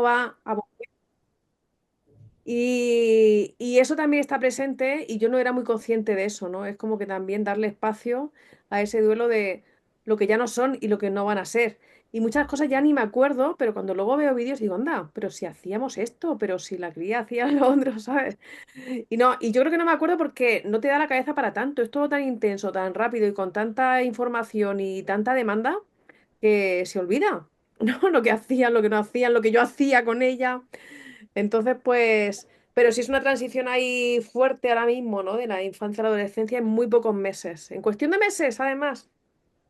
va a... Y eso también está presente y yo no era muy consciente de eso, ¿no? Es como que también darle espacio a ese duelo de lo que ya no son y lo que no van a ser. Y muchas cosas ya ni me acuerdo, pero cuando luego veo vídeos digo, anda, pero si hacíamos esto, pero si la cría hacía lo otro, ¿sabes? Y no, y yo creo que no me acuerdo porque no te da la cabeza para tanto, es todo tan intenso, tan rápido y con tanta información y tanta demanda que se olvida, ¿no? Lo que hacían, lo que no hacían, lo que yo hacía con ella. Entonces, pues, pero sí es una transición ahí fuerte ahora mismo, ¿no? De la infancia a la adolescencia en muy pocos meses. En cuestión de meses, además.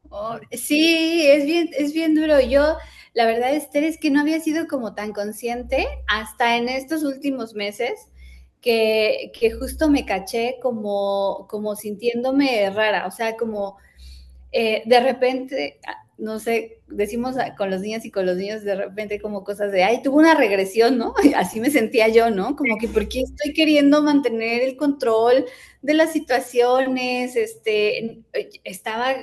Oh, sí, es bien duro. Yo, la verdad, Esther, es que no había sido como tan consciente hasta en estos últimos meses que justo me caché como sintiéndome rara, o sea, como de repente, no sé, decimos con los niños y con los niños de repente como cosas de, ay, tuvo una regresión, ¿no? Así me sentía yo, ¿no? Como que porque estoy queriendo mantener el control de las situaciones, estaba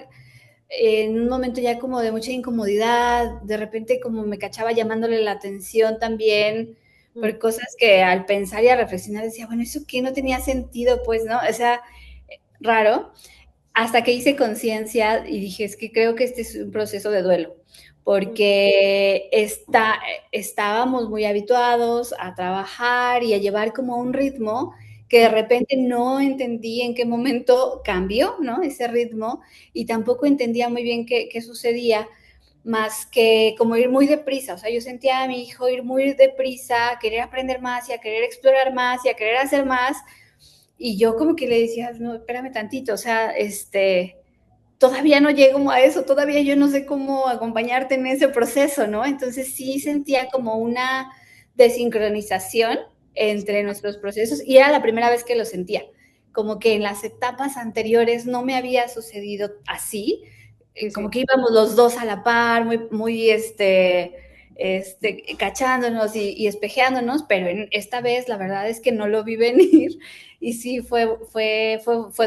en un momento ya como de mucha incomodidad, de repente como me cachaba llamándole la atención también Mm. por cosas que al pensar y a reflexionar decía, bueno, eso que no tenía sentido, pues, ¿no? O sea, raro, hasta que hice conciencia y dije, es que creo que este es un proceso de duelo, Mm. porque estábamos muy habituados a trabajar y a llevar como un ritmo que de Mm. repente no entendí en qué momento cambió, ¿no? Ese ritmo y tampoco entendía muy bien qué sucedía, más que como ir muy deprisa, o sea, yo sentía a mi hijo ir muy deprisa, a querer aprender más y a querer explorar más y a querer hacer más, y yo como que le decía, no, espérame tantito, o sea, todavía no llego a eso, todavía yo no sé cómo acompañarte en ese proceso, ¿no? Entonces sí sentía como una desincronización Sí, entre nuestros procesos y era la primera vez que lo sentía, como que en las etapas anteriores no me había sucedido así, sí, como sí. que íbamos los dos a la par, muy cachándonos y espejeándonos, pero esta vez la verdad es que no lo vi venir y sí fue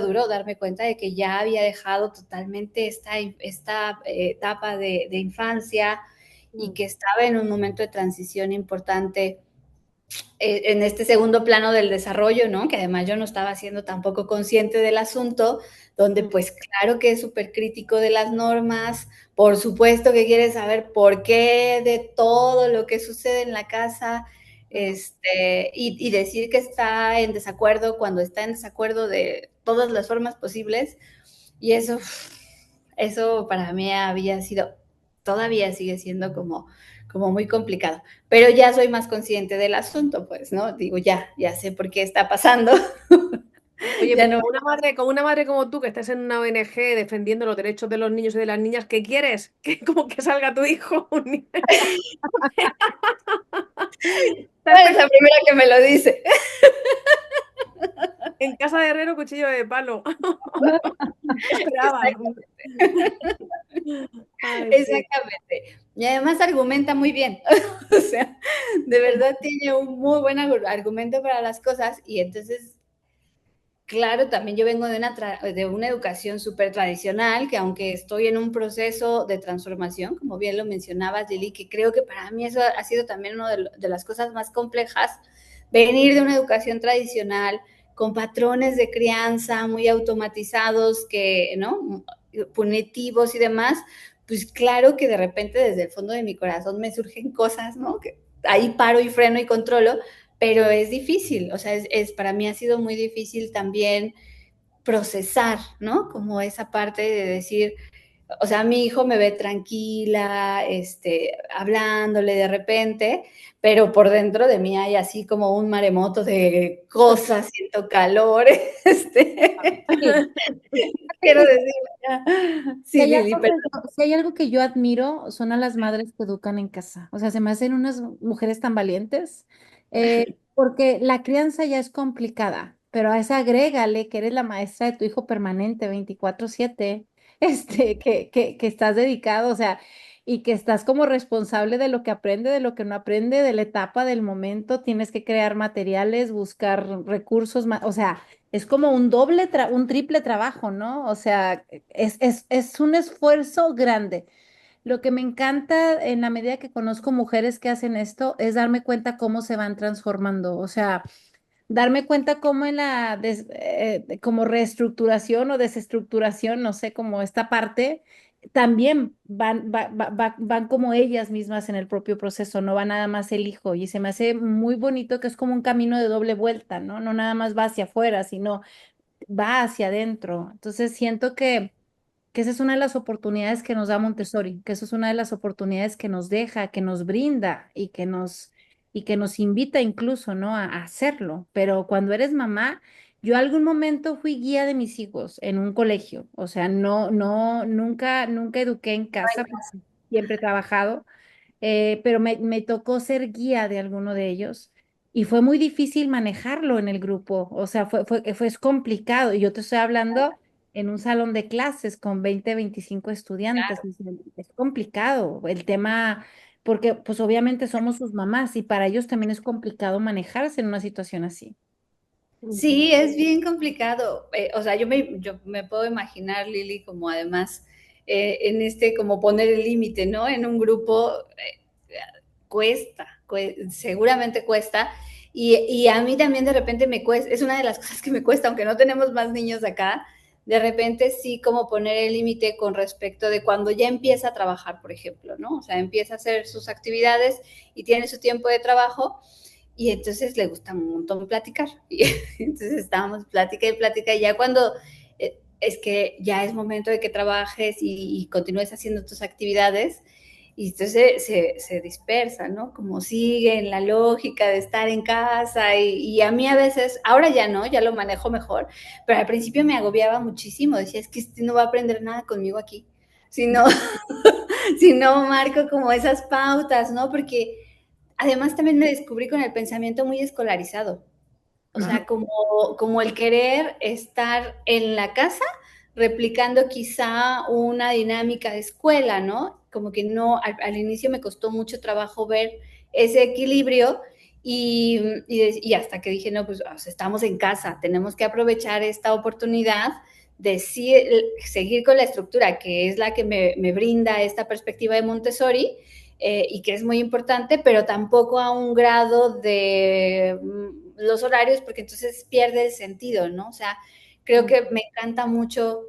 duro darme cuenta de que ya había dejado totalmente esta etapa de infancia y Mm. que estaba en un momento de transición importante en este segundo plano del desarrollo, ¿no? Que además yo no estaba siendo tampoco consciente del asunto, donde Mm. pues claro que es súper crítico de las normas, por supuesto que quiere saber por qué de todo lo que sucede en la casa, Claro. y decir que está en desacuerdo cuando está en desacuerdo de todas las formas posibles, y eso para mí había sido, todavía sigue siendo como muy complicado. Pero ya soy más consciente del asunto, pues, ¿no? Digo, ya sé por qué está pasando. Oye, Ya pues no. como una madre como tú, que estás en una ONG defendiendo los derechos de los niños y de las niñas, ¿qué quieres? Que como que salga tu hijo un niño. Está No eres la primera que me lo dice. en casa de herrero, cuchillo de palo. ¿Qué esperabas? Exactamente. Ay, sí. Exactamente. Y además argumenta muy bien. O sea, de verdad tiene un muy buen argumento para las cosas y entonces claro, también yo vengo de una educación súper tradicional, que aunque estoy en un proceso de transformación, como bien lo mencionabas, Lili, que creo que para mí eso ha sido también una de las cosas más complejas, venir de una educación tradicional con patrones de crianza muy automatizados, que, ¿no? Punitivos y demás, pues claro que de repente desde el fondo de mi corazón me surgen cosas, ¿no? Que ahí paro y freno y controlo, pero es difícil, o sea, para mí ha sido muy difícil también procesar, ¿no? Como esa parte de decir, o sea, mi hijo me ve tranquila, hablándole de repente, pero por dentro de mí hay así como un maremoto de cosas, siento calor, Sí. quiero decir, ya. Si Sí, hay Lili, algo pero si hay algo que yo admiro, son a las madres que educan en casa. O sea, se me hacen unas mujeres tan valientes, porque la crianza ya es complicada, pero a esa agrégale que eres la maestra de tu hijo permanente, 24/7, que estás dedicado, o sea, y que estás como responsable de lo que aprende, de lo que no aprende, de la etapa, del momento, tienes que crear materiales, buscar recursos, o sea, es como un un triple trabajo, ¿no? O sea, es un esfuerzo grande. Lo que me encanta en la medida que conozco mujeres que hacen esto es darme cuenta cómo se van transformando. O sea, darme cuenta cómo en la como reestructuración o desestructuración, no sé, como esta parte, también van como ellas mismas en el propio proceso, no va nada más el hijo. Y se me hace muy bonito que es como un camino de doble vuelta, ¿no? No nada más va hacia afuera, sino va hacia adentro. Entonces siento que esa es una de las oportunidades que nos da Montessori, que eso es una de las oportunidades que nos deja, que nos brinda y que nos invita incluso, ¿no? A hacerlo. Pero cuando eres mamá, yo algún momento fui guía de mis hijos en un colegio, o sea, nunca eduqué en casa, porque siempre he trabajado, pero me tocó ser guía de alguno de ellos. Y fue muy difícil manejarlo en el grupo, o sea, es complicado. Y yo te estoy hablando en un salón de clases con 20 25 estudiantes. Es complicado el tema, porque pues obviamente somos sus mamás y para ellos también es complicado manejarse en una situación así. Ujú. Sí, es bien complicado. O sea, yo me puedo imaginar, Lili, como además en este, como poner el límite, ¿no? En un grupo cuesta, seguramente cuesta. Y a mí también de repente me cuesta, es una de las cosas que me cuesta, aunque no tenemos más niños acá, de repente sí como poner el límite con respecto de cuando ya empieza a trabajar, por ejemplo, ¿no? O sea, empieza a hacer sus actividades y tiene su tiempo de trabajo y entonces le gusta un montón platicar. Y entonces estábamos plática y plática y ya cuando es que ya es momento de que trabajes y continúes haciendo tus actividades, y entonces se dispersa, ¿no? Como sigue en la lógica de estar en casa y a mí a veces, ahora ya no, ya lo manejo mejor, pero al principio me agobiaba muchísimo, decía, es que este no va a aprender nada conmigo aquí, si no, si no marco como esas pautas, ¿no? Porque además también me descubrí con el pensamiento muy escolarizado. O Ajá. sea, como el querer estar en la casa replicando quizá una dinámica de escuela, ¿no? Como que no, al inicio me costó mucho trabajo ver ese equilibrio y hasta que dije, no, pues o sea, estamos en casa, tenemos que aprovechar esta oportunidad de sí, seguir con la estructura, que es la que me brinda esta perspectiva de Montessori, y que es muy importante, pero tampoco a un grado de los horarios, porque entonces pierde el sentido, ¿no? O sea, creo que me encanta mucho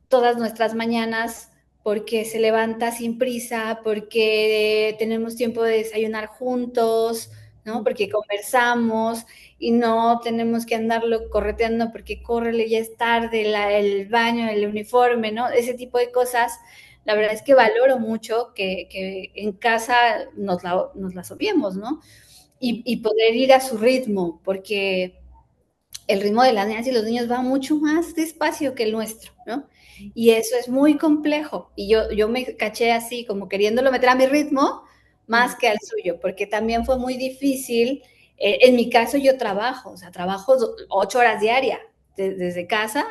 todas nuestras mañanas porque se levanta sin prisa, porque tenemos tiempo de desayunar juntos, ¿no? Porque conversamos y no tenemos que andarlo correteando porque córrele, ya es tarde, el baño, el uniforme, ¿no? Ese tipo de cosas. La verdad es que valoro mucho que en casa nos las obviemos, ¿no? Y poder ir a su ritmo, porque el ritmo de las niñas y los niños va mucho más despacio que el nuestro, ¿no? Y eso es muy complejo. Y yo me caché así, como queriéndolo meter a mi ritmo más que al suyo, porque también fue muy difícil. En mi caso yo trabajo, o sea, trabajo 8 horas diarias desde casa.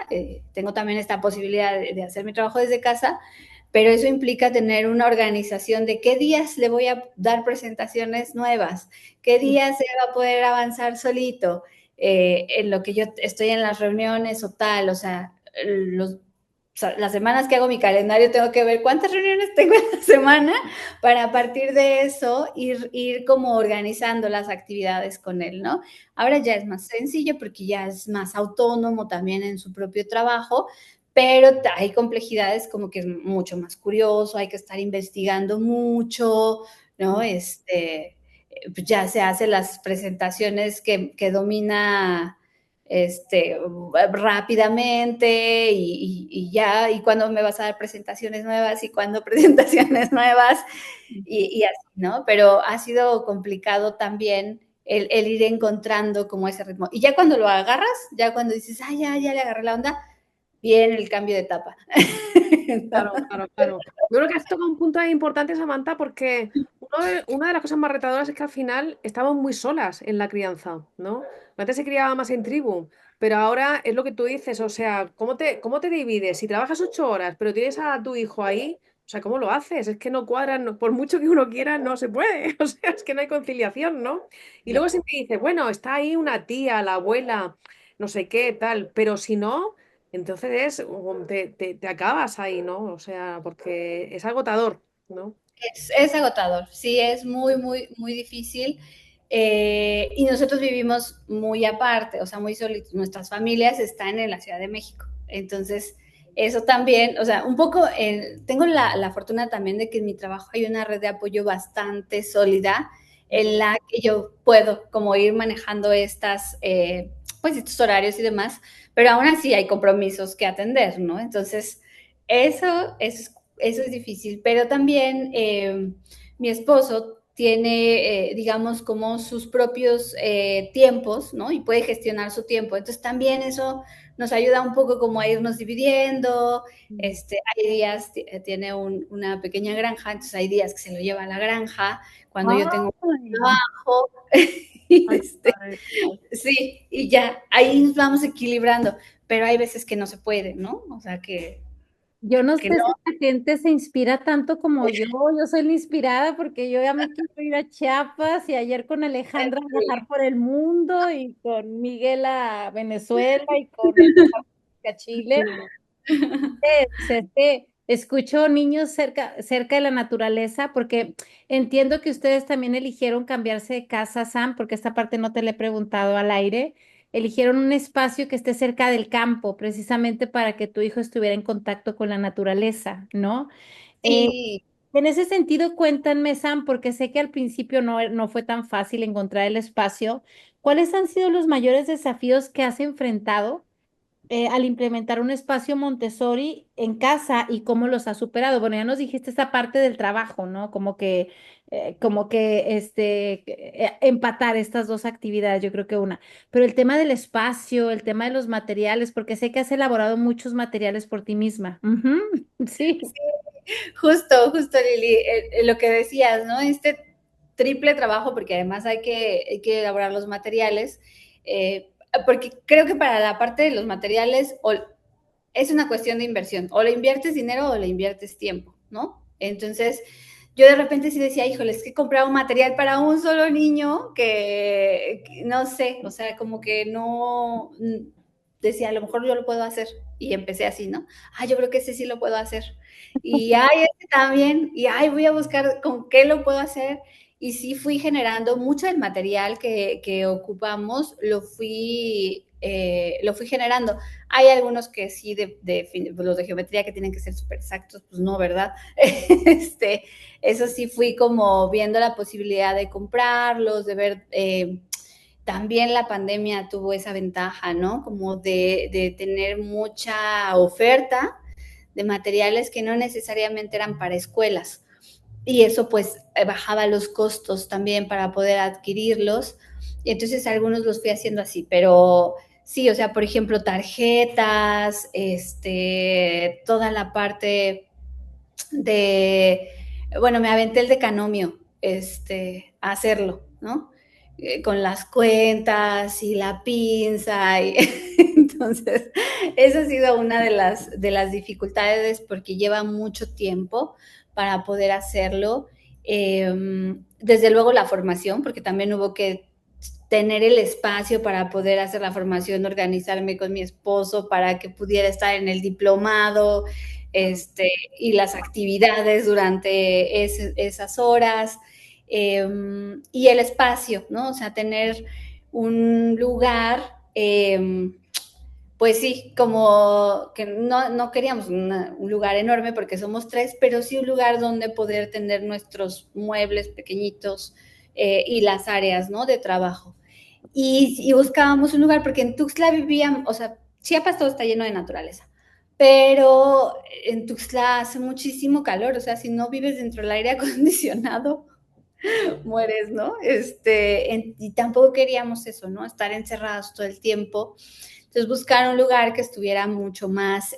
Tengo también esta posibilidad de hacer mi trabajo desde casa, pero eso implica tener una organización de qué días le voy a dar presentaciones nuevas, qué días se va a poder avanzar solito, en lo que yo estoy en las reuniones o tal, o sea, las semanas que hago mi calendario tengo que ver cuántas reuniones tengo en la semana para a partir de eso ir como organizando las actividades con él, ¿no? Ahora ya es más sencillo porque ya es más autónomo también en su propio trabajo, pero hay complejidades como que es mucho más curioso, hay que estar investigando mucho, ¿no? Pues ya se hacen las presentaciones que domina rápidamente y ya, y cuándo me vas a dar presentaciones nuevas y cuándo presentaciones nuevas y así, ¿no? Pero ha sido complicado también el ir encontrando como ese ritmo. Y ya cuando lo agarras, ya cuando dices, ah, ya le agarré la onda, viene el cambio de etapa. Claro, claro, claro. Yo creo que has tocado un punto ahí importante, Samantha, porque una de las cosas más retadoras es que al final estamos muy solas en la crianza, ¿no? Antes se criaba más en tribu, pero ahora es lo que tú dices, o sea, ¿cómo te divides? Si trabajas 8 horas, pero tienes a tu hijo ahí, o sea, ¿cómo lo haces? Es que no cuadran, por mucho que uno quiera, no se puede, o sea, es que no hay conciliación, ¿no? Y luego siempre dices, bueno, está ahí una tía, la abuela, no sé qué, tal, pero si no... Entonces te acabas ahí, ¿no? O sea, porque es agotador. ¿no? Es agotador, sí, es muy, muy, muy difícil. Y nosotros vivimos muy aparte, o sea, muy solitos. Nuestras familias están en la Ciudad de México. Entonces, eso también, o sea, un poco, tengo la fortuna también de que en mi trabajo hay una red de apoyo bastante sólida en la que yo puedo como ir manejando pues estos horarios y demás, pero aún así hay compromisos que atender, ¿no? Entonces, eso es difícil, pero también mi esposo tiene, digamos, como sus propios tiempos, ¿no? Y puede gestionar su tiempo. Entonces también eso nos ayuda un poco como a irnos dividiendo. Hay días, tiene una pequeña granja, entonces hay días que se lo lleva a la granja, cuando yo tengo Ay, trabajo. Y Ay, qué padre. sí, y ya, ahí nos vamos equilibrando, pero hay veces que no se puede, ¿no? O sea, yo no que sé no. si la gente se inspira tanto como yo soy la inspirada porque yo ya me quiero ir a Chiapas y ayer con Alejandra a viajar por el mundo y con Miguel a Venezuela y con el a Chile. Escucho niños cerca de la naturaleza, porque entiendo que ustedes también eligieron cambiarse de casa, Sam, porque esta parte no te la he preguntado al aire. Eligieron un espacio que esté cerca del campo, precisamente para que tu hijo estuviera en contacto con la naturaleza, ¿no? Eh, Sí, en ese sentido, cuéntame, Sam, porque sé que al principio no fue tan fácil encontrar el espacio. ¿Cuáles han sido los mayores desafíos que has enfrentado? Al implementar un espacio Montessori en casa y cómo los has superado. Bueno, ya nos dijiste esta parte del trabajo, ¿no? Empatar estas dos actividades, yo creo que una. Pero el tema del espacio, el tema de los materiales, porque sé que has elaborado muchos materiales por ti misma. Ujú, sí. justo, Lili, lo que decías, ¿no? Este triple trabajo, porque además hay que elaborar los materiales, porque creo que para la parte de los materiales es una cuestión de inversión, o le inviertes dinero o le inviertes tiempo, ¿no? Entonces, yo de repente sí decía, híjole, es que comprar un material para un solo niño que no sé, o sea, como que no, decía, a lo mejor yo lo puedo hacer, y empecé así, ¿no? Yo creo que ese sí lo puedo hacer, y este también, y voy a buscar con qué lo puedo hacer, y sí fui generando mucho del material que ocupamos, lo fui generando. Hay algunos que sí, los de geometría que tienen que ser súper exactos, pues no, ¿verdad? este, eso sí fui como viendo la posibilidad de comprarlos, de ver, también la pandemia tuvo esa ventaja, ¿no? Como de tener mucha oferta de materiales que no necesariamente eran para escuelas. Y eso pues bajaba los costos también para poder adquirirlos. Y entonces algunos los fui haciendo así, pero sí, o sea, por ejemplo, tarjetas, toda la parte de, bueno, me aventé el decanomio, a hacerlo, ¿no? Con las cuentas y la pinza. Entonces, esa ha sido una de las dificultades porque lleva mucho tiempo para poder hacerlo. Desde luego la formación, porque también hubo que tener el espacio para poder hacer la formación, organizarme con mi esposo para que pudiera estar en el diplomado, y las actividades durante esas horas, y el espacio, ¿no? O sea, tener un lugar, pues sí, como que no queríamos un lugar enorme porque somos tres, pero sí un lugar donde poder tener nuestros muebles pequeñitos, y las áreas, ¿no? De trabajo. Y buscábamos un lugar porque en Tuxtla vivíamos, o sea, Chiapas todo está lleno de naturaleza, pero en Tuxtla hace muchísimo calor, o sea, si no vives dentro del aire acondicionado, mueres, ¿no? Y tampoco queríamos eso, ¿no? Estar encerrados todo el tiempo. Entonces, buscar un lugar que estuviera mucho más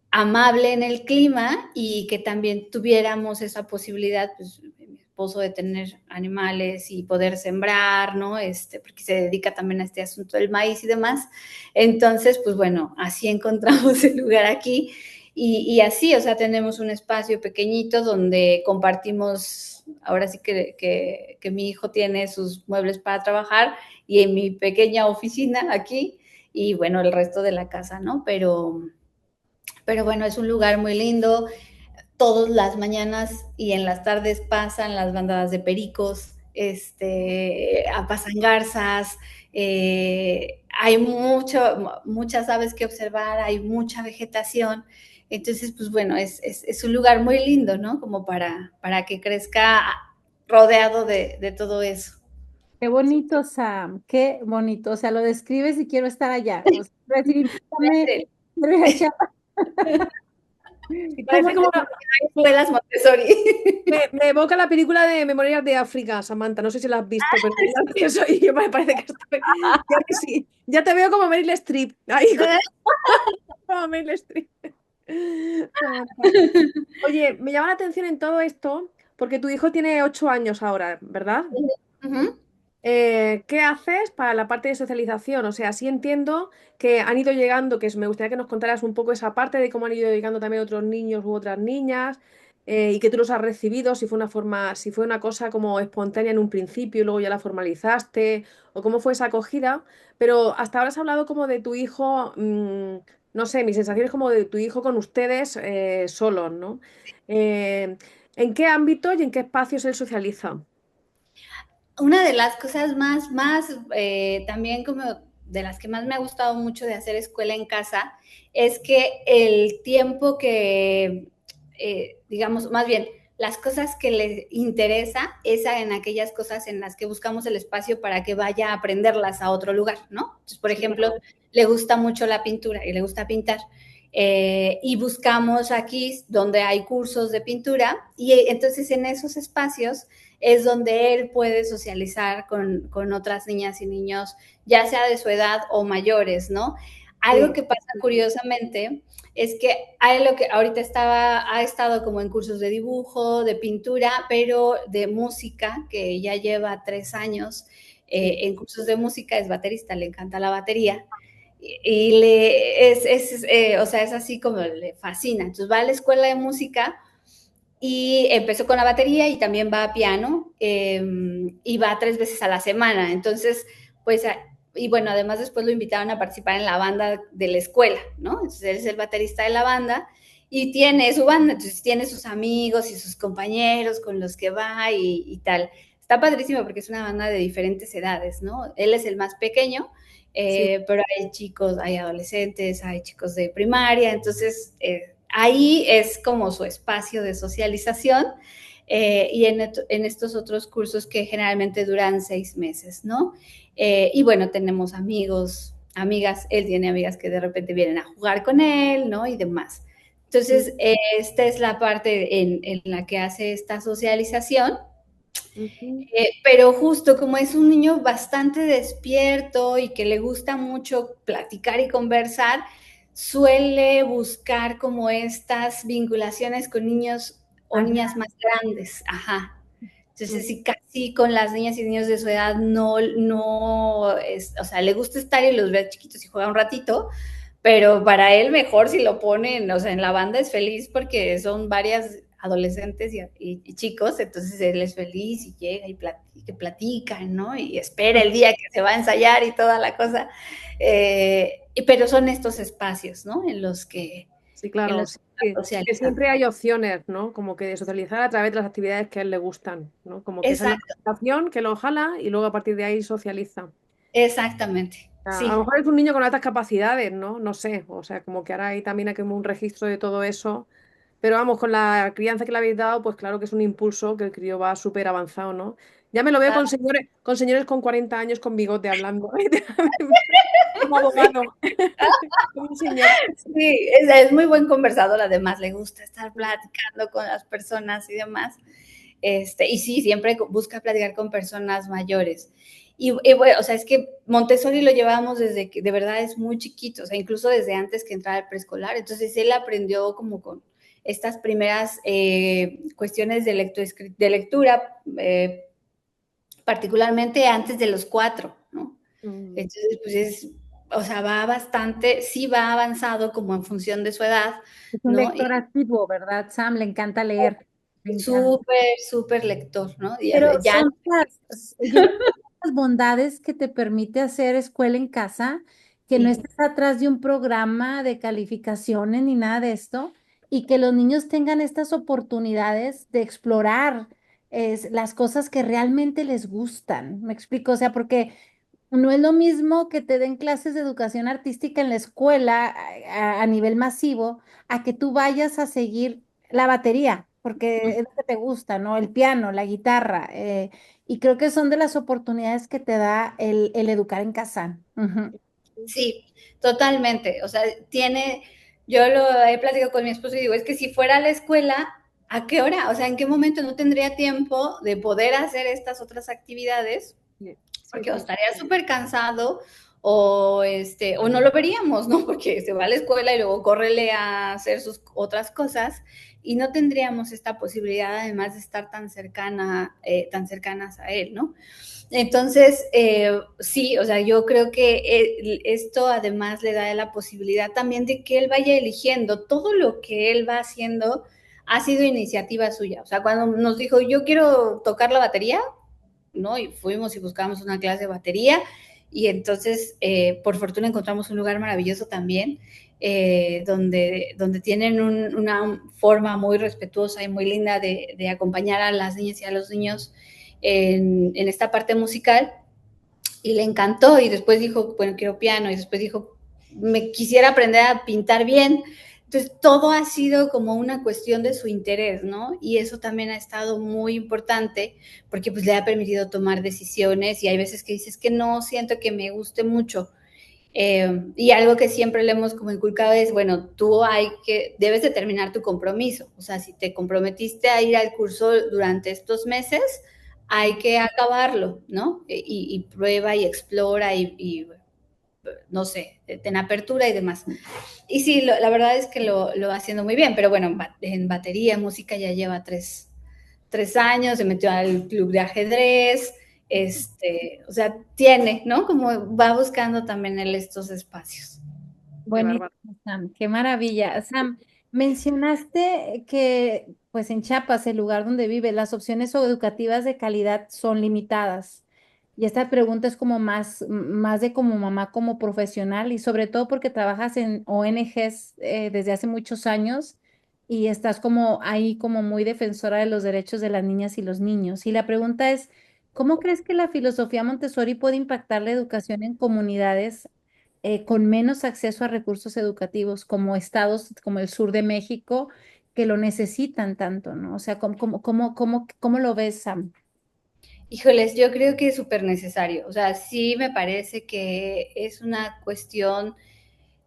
amable en el clima y que también tuviéramos esa posibilidad, pues, mi esposo de tener animales y poder sembrar, ¿no? Porque se dedica también a este asunto del maíz y demás. Entonces, pues bueno, así encontramos el lugar aquí y así, o sea, tenemos un espacio pequeñito donde compartimos, ahora sí que mi hijo tiene sus muebles para trabajar y en mi pequeña oficina aquí y bueno, el resto de la casa, ¿no? Pero bueno, es un lugar muy lindo. todas las mañanas y en las tardes pasan las bandadas de pericos, pasan garzas, hay muchas aves que observar, hay mucha vegetación. Entonces, pues bueno, es un lugar muy lindo, ¿no? Como para que crezca rodeado de todo eso. Qué bonito, Sam, qué bonito. O sea, lo describes y quiero estar allá. O sea, quiero decir, invítame, quiero ir allá. Y ¿Cómo parece como, te- Hay escuelas Montessori. me evoca la película de Memorias de África, Samantha. No sé si la has visto, pero ya pienso y yo me parece que ya que sí. Ya te veo como Meryl Streep. Ahí como Meryl Streep. Samantha. Oye, me llama la atención en todo esto porque tu hijo tiene 8 años ahora, ¿verdad? Ujú. ¿Qué haces para la parte de socialización? O sea, sí entiendo que han ido llegando, me gustaría que nos contaras un poco esa parte de cómo han ido llegando también otros niños u otras niñas, y que tú los has recibido, si fue una forma, si fue una cosa como espontánea en un principio y luego ya la formalizaste, o cómo fue esa acogida. Pero hasta ahora has hablado como de tu hijo, no sé, mi sensación es como de tu hijo con ustedes, solos, ¿no? Eh, ¿En qué ámbito y en qué espacios él socializa? Una de las cosas más también como de las que más me ha gustado mucho de hacer escuela en casa es que el tiempo que, digamos, más bien, las cosas que le interesa es en aquellas cosas en las que buscamos el espacio para que vaya a aprenderlas a otro lugar, ¿no? Entonces, por Sí, ejemplo, claro. le gusta mucho la pintura y le gusta pintar. Y buscamos aquí donde hay cursos de pintura y entonces en esos espacios es donde él puede socializar con otras niñas y niños, ya sea de su edad o mayores, ¿no? Algo Sí. que pasa curiosamente es que hay lo que ahorita ha estado como en cursos de dibujo, de pintura, pero de música, que ya lleva 3 años Sí. en cursos de música, es baterista, le encanta la batería. Y o sea, es así como le fascina. Entonces va a la escuela de música y empezó con la batería y también va a piano, y va 3 veces a la semana. Entonces, pues, y bueno, además después lo invitaron a participar en la banda de la escuela, ¿no? Entonces él es el baterista de la banda y tiene su banda, entonces tiene sus amigos y sus compañeros con los que va y tal. Está padrísimo porque es una banda de diferentes edades, ¿no? Él es el más pequeño, Sí. pero hay chicos, hay adolescentes, hay chicos de primaria, entonces ahí es como su espacio de socialización, y en estos otros cursos que generalmente duran 6 meses, ¿no? Y bueno, tenemos amigos, amigas, él tiene amigas que de repente vienen a jugar con él, ¿no? Y demás. Entonces, esta es la parte en la que hace esta socialización. Ujú. Pero justo como es un niño bastante despierto y que le gusta mucho platicar y conversar, suele buscar como estas vinculaciones con niños o Ajá. niñas más grandes. Ajá. Entonces, Ujú. sí, casi con las niñas y niños de su edad no es, o sea, le gusta estar y los ve chiquitos y juega un ratito, pero para él mejor si lo ponen, o sea, en la banda es feliz porque son varias adolescentes y chicos, entonces él es feliz y llega y platican, ¿no? Y espera el día que se va a ensayar y toda la cosa. Pero son estos espacios, ¿no? Sí, En claro. los Sí, que que socializan. siempre hay opciones, ¿no? Como que de socializar a través de las actividades que a él le gustan, ¿no? Como que esa es la Exacto, motivación que lo jala y luego a partir de ahí socializa. exactamente, A lo sí. mejor es un niño con altas capacidades, ¿no? No sé. O sea, como que ahora hay también hay como un registro de todo eso. Pero vamos, con la crianza que le habéis dado, pues claro que es un impulso que el crío va súper avanzado, ¿no? Ya me lo veo con señores con 40 años con bigote hablando. Como Sí, abogado. Como un señor. sí, es muy buen conversador, además le gusta estar platicando con las personas y demás. Y sí, siempre busca platicar con personas mayores. Y bueno, o sea, es que Montessori lo llevamos desde que de verdad es muy chiquito, o sea, incluso desde antes que entrara al preescolar. Entonces él aprendió como con estas primeras cuestiones de lectura, particularmente antes de los 4, ¿no? Mm. Entonces, pues o sea, va bastante, sí va avanzado como en función de su edad, Es un ¿no? lector activo, ¿verdad, Sam? Le encanta leer. Le encanta. Súper, súper lector, ¿no? Y Pero ya, yo creo que son las bondades que te permite hacer escuela en casa, que no sí, estés atrás de un programa de calificaciones ni nada de esto, y que los niños tengan estas oportunidades de explorar las cosas que realmente les gustan. ¿Me explico? O sea, porque no es lo mismo que te den clases de educación artística en la escuela a nivel masivo, a que tú vayas a seguir la batería, porque es lo que te gusta, ¿no? El piano, la guitarra. Y creo que son de las oportunidades que te da el educar en casa. Ujú. Sí, totalmente. O sea, yo lo he platicado con mi esposo y digo, es que si fuera a la escuela, ¿a qué hora? O sea, ¿en qué momento no tendría tiempo de poder hacer estas otras actividades? Sí, sí, Porque o sí. estaría súper cansado o no lo veríamos, ¿no? Porque se va a la escuela y luego córrele a hacer sus otras cosas y no tendríamos esta posibilidad además de estar tan cercanas a él, ¿no? Entonces, sí, o sea, yo creo que esto además le da la posibilidad también de que él vaya eligiendo todo lo que él va haciendo ha sido iniciativa suya. O sea, cuando nos dijo, yo quiero tocar la batería, ¿no? Y fuimos y buscamos una clase de batería y entonces, por fortuna, encontramos un lugar maravilloso también, donde tienen una forma muy respetuosa y muy linda de acompañar a las niñas y a los niños en esta parte musical y le encantó y después dijo, bueno, quiero piano y después dijo, me quisiera aprender a pintar bien. Entonces, todo ha sido como una cuestión de su interés, ¿no? Y eso también ha estado muy importante porque pues le ha permitido tomar decisiones y hay veces que dices que no siento que me guste mucho. Y algo que siempre le hemos como inculcado es, bueno, debes de terminar tu compromiso. O sea, si te comprometiste a ir al curso durante estos meses, hay que acabarlo, ¿no? Y prueba y explora y no sé, ten apertura y demás. Y sí, la verdad es que lo va haciendo muy bien, pero bueno, en batería, música ya lleva 3 años, se metió al club de ajedrez, o sea, tiene, ¿no? Como va buscando también él estos espacios. Qué Buenísimo, bárbaro. Sam, qué maravilla. Sam, mencionaste que pues en Chiapas, el lugar donde vive, las opciones educativas de calidad son limitadas. Y esta pregunta es como más de como mamá, como profesional y sobre todo porque trabajas en ONGs desde hace muchos años y estás como ahí como muy defensora de los derechos de las niñas y los niños. Y la pregunta es, ¿cómo crees que la filosofía Montessori puede impactar la educación en comunidades con menos acceso a recursos educativos, como estados como el sur de México, que lo necesitan tanto, ¿no? O sea, ¿cómo lo ves, Sam? Híjoles, yo creo que es súper necesario. O sea, sí me parece que es una cuestión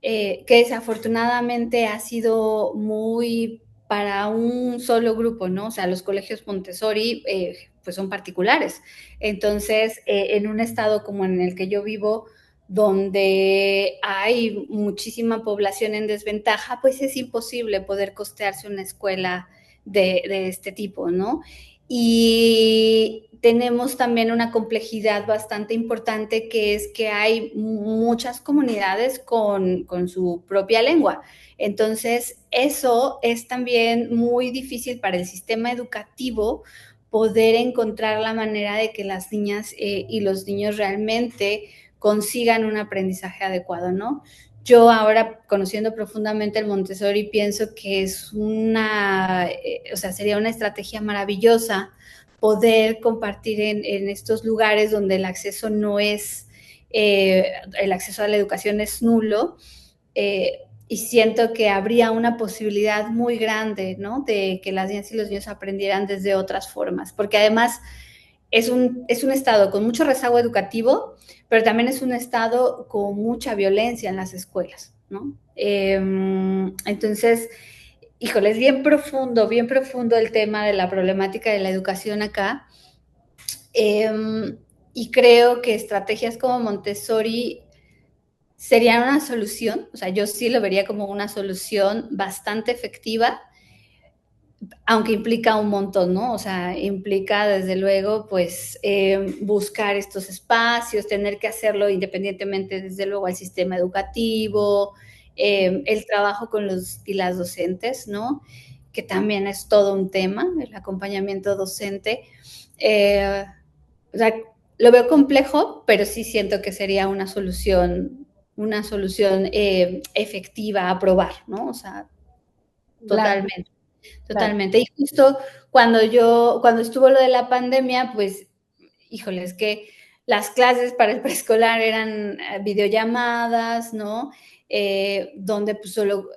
que desafortunadamente ha sido muy para un solo grupo, ¿no? O sea, los colegios Montessori pues son particulares. Entonces, en un estado como en el que yo vivo, donde hay muchísima población en desventaja, pues es imposible poder costearse una escuela de este tipo, ¿no? Y tenemos también una complejidad bastante importante que es que hay muchas comunidades con su propia lengua. Entonces, eso es también muy difícil para el sistema educativo poder encontrar la manera de que las niñas y los niños realmente consigan un aprendizaje adecuado, ¿no? Yo ahora, conociendo profundamente el Montessori, pienso que es o sea, sería una estrategia maravillosa poder compartir en estos lugares donde el acceso no es, el acceso a la educación es nulo, y siento que habría una posibilidad muy grande, ¿no? De que las niñas y los niños aprendieran desde otras formas, porque además es un estado con mucho rezago educativo, pero también es un estado con mucha violencia en las escuelas, ¿no? Entonces, híjole, es bien profundo el tema de la problemática de la educación acá. Y creo que estrategias como Montessori serían una solución, o sea, yo sí lo vería como una solución bastante efectiva, aunque implica un montón, ¿no? O sea, implica desde luego, pues, buscar estos espacios, tener que hacerlo independientemente, desde luego, al sistema educativo, el trabajo con los y las docentes, ¿no? Que también es todo un tema, el acompañamiento docente. O sea, lo veo complejo, pero sí siento que sería una solución efectiva a probar, ¿no? O sea, Claro, totalmente, claro. totalmente. Y justo cuando estuvo lo de la pandemia, pues, híjole, es que las clases para el preescolar eran videollamadas, ¿no? Donde pues solo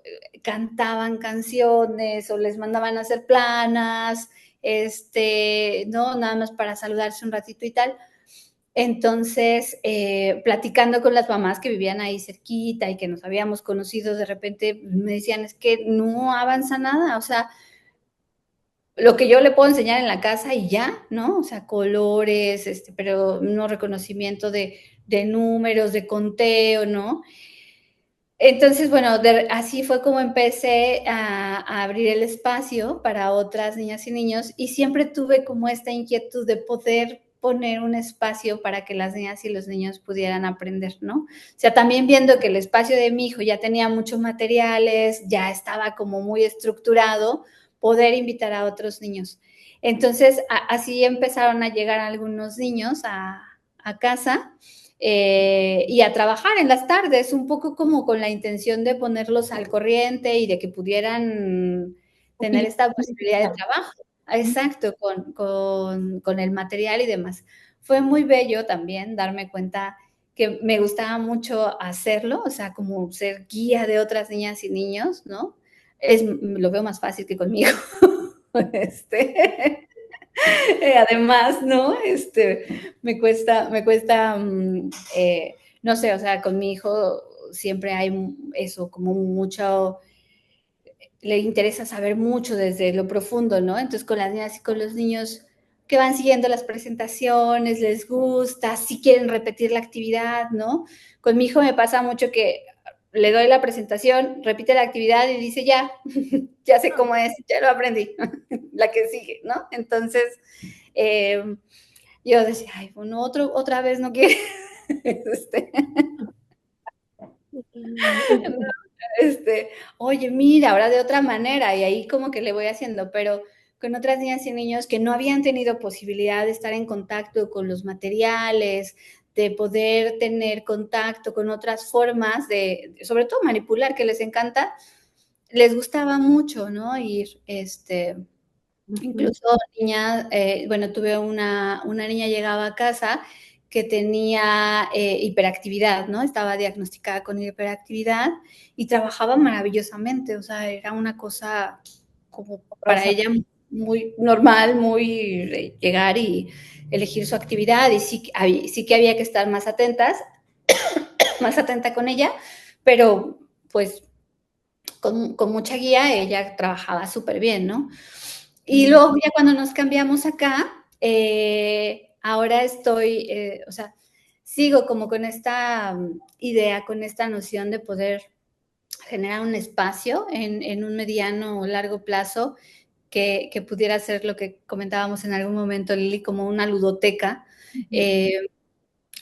cantaban canciones o les mandaban a hacer planas, ¿no? Nada más para saludarse un ratito y tal. Entonces, platicando con las mamás que vivían ahí cerquita y que nos habíamos conocido, de repente me decían, es que no avanza nada, o sea, lo que yo le puedo enseñar en la casa y ya, ¿no? O sea, colores, pero no reconocimiento de números, de conteo, ¿no? Entonces, bueno, así fue como empecé a abrir el espacio para otras niñas y niños y siempre tuve como esta inquietud de poder poner un espacio para que las niñas y los niños pudieran aprender, ¿no? O sea, también viendo que el espacio de mi hijo ya tenía muchos materiales, ya estaba como muy estructurado, poder invitar a otros niños. Entonces, así empezaron a llegar algunos niños a casa y a trabajar en las tardes, un poco como con la intención de ponerlos al corriente y de que pudieran tener Utilizar esta el posibilidad de digital. trabajo. Ujú. Exacto, con el material y demás. Fue muy bello también darme cuenta que me gustaba mucho hacerlo, o sea, como ser guía de otras niñas y niños, ¿no? Lo veo más fácil que conmigo. este, Además, ¿no? Me cuesta, no sé, o sea, con mi hijo siempre hay eso, como mucho, le interesa saber mucho desde lo profundo, ¿no? Entonces, con las niñas y con los niños que van siguiendo las presentaciones, les gusta, si quieren repetir la actividad, ¿no? Con mi hijo me pasa mucho que le doy la presentación, repite la actividad y dice, ya, ya sé cómo es, ya lo aprendí, la que sigue, ¿no? Entonces, eh, yo decía, ay, bueno, otra vez no quiere. este, Oye, mira, ahora de otra manera, y ahí como que le voy haciendo, pero con otras niñas y niños que no habían tenido posibilidad de estar en contacto con los materiales, de poder tener contacto con otras formas sobre todo manipular, que les encanta, les gustaba mucho, ¿no? Ir, Ujú. incluso niña, bueno, tuve una niña llegaba a casa que tenía hiperactividad, ¿no? Estaba diagnosticada con hiperactividad y trabajaba maravillosamente, o sea, era una cosa como para Rosa. ella muy normal, muy llegar y elegir su actividad y sí que había que estar más atentas, más atenta con ella, pero pues con mucha guía ella trabajaba súper bien, ¿no? Y Ujú. luego ya cuando nos cambiamos acá, ahora o sea, sigo como con esta idea, con esta noción de poder generar un espacio en un mediano o largo plazo que pudiera ser lo que comentábamos en algún momento, Lili, como una ludoteca, Ujú. eh,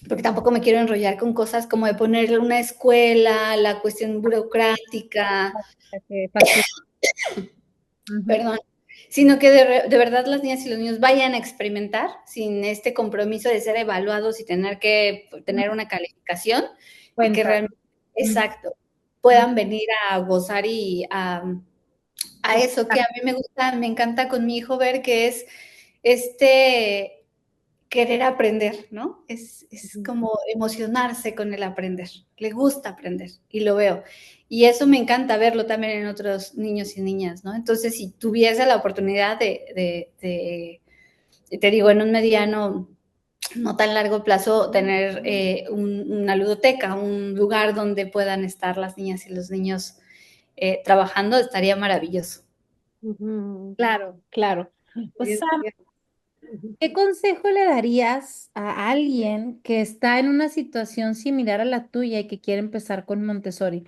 porque tampoco me quiero enrollar con cosas como de ponerle una escuela, la cuestión burocrática, Para que facilite. Ujú. perdón, sino que de verdad las niñas y los niños vayan a experimentar sin este compromiso de ser evaluados y tener que tener una calificación y que Cuenta. realmente, Ujú. exacto, puedan venir a gozar y a eso que a mí me gusta, me encanta con mi hijo ver que es este querer aprender, ¿no? Es Ujú. como emocionarse con el aprender, le gusta aprender y lo veo. Y eso me encanta verlo también en otros niños y niñas, ¿no? Entonces, si tuviese la oportunidad te digo, en un mediano, no tan largo plazo, tener una ludoteca, un lugar donde puedan estar las niñas y los niños trabajando, estaría maravilloso. Ujú. Claro, claro. Pues, Sam, Estaría- ¿qué consejo le darías a alguien que está en una situación similar a la tuya y que quiere empezar con Montessori?